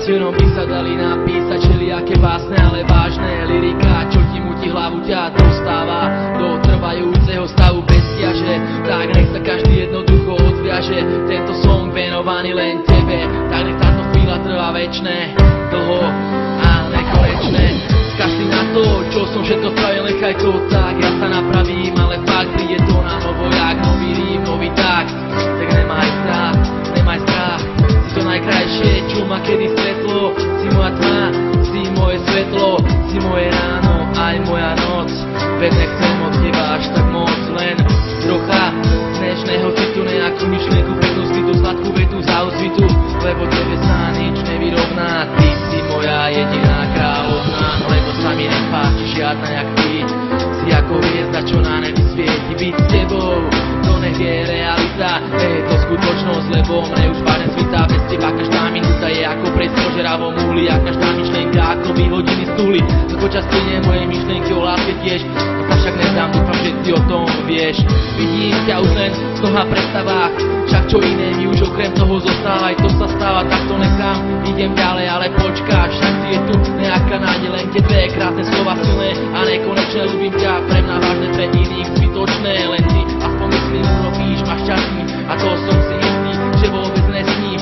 Svenom by sa dali napísať všelijaké básne, ale vážne lyrika, čo ti mutí hlavu, ťa dostáva do trvajúceho stavu bezťaže. Tak nech sa každý jednoducho odviaže, tento som venovaný len tebe. Tak nech táto chvíľa trvá večné, dlho a nekonečné. Skaž si na to, čo som všetko spravil, nechaj to tak, ja sa napravím, ale fakt príde to na novo, jak nový rím, nový takt. Tak nemaj strach, si to najkrajšie, čo má kedy svetlo. Si moja tma, si moje svetlo, si moje ráno, aj moja noc. Veď nechcem od teba až tak moc, len trocha dnešného citu, nejakú myšlienku, peknú svitu, sladkú vetu za osvitu, lebo tebe sa nič nevyrovná. Ty si moja jediná kráľovná, lebo sa mi nepáči žiadna jak ty. Si ako hviezda, čo na nebi svieti, byť s tebou, to nech je realita, je to skutočnosť, lebo mne už vážne svitá. Bez teba každá minúta je ako pred požeravom uhli a každá myšlienka ako vyhodiny z tuhly. To počas plynie moje myšlienky o láske tiež, to sa však nezdám, dúfam, že ty o tom vieš. Vidím ťa už len v snoch a predstavách, však čo iné mi už okrem toho zostáva. Aj to sa stáva, tak to nechám, idem ďalej, ale počkáš, však ty je tu nejaká nádej, len tie dve krásne slova silné a nekonečné. Ľúbim ťa, pre mňa vážne, pre iných zbytočné, len ty aspoň myslím, urobíš ma šťastný a to som si istý, že vôbec nesním.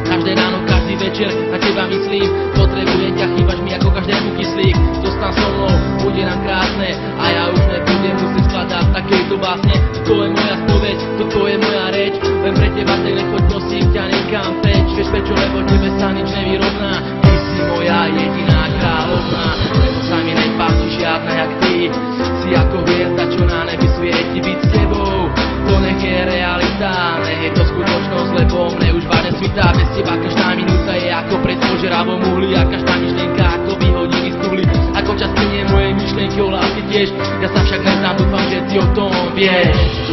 Každé ráno, každý večer na teba myslím, potrebujem ťa, chýbaš mi ako každému kyslík. Zostaň so mnou, bude nám krásne a ja už nebudem musieť skladať takejto básne. To je moja spoveď, toto je moja reč, len pre teba tak nechoď, prosím ťa, nekam preč. Vieš prečo, lebo tebe sa nič nevyrovná. Ty si moja jediná kráľovná, lebo sa mi nepáči žiadna jak ty. Si ako hviezda, čo na nebi svieti, byť s tebou, to nech je realita, nech je to skutočnosť, lebo mne už vážne svitá. Bez teba každá minúta je ako pred požeravom uhli a každá myšlienka ako vyhodiny z tuhly. Ako čas plynie moje myšlienky o lásky tiež, ja sa však nezdám, dúfam, že ty o tom vieš.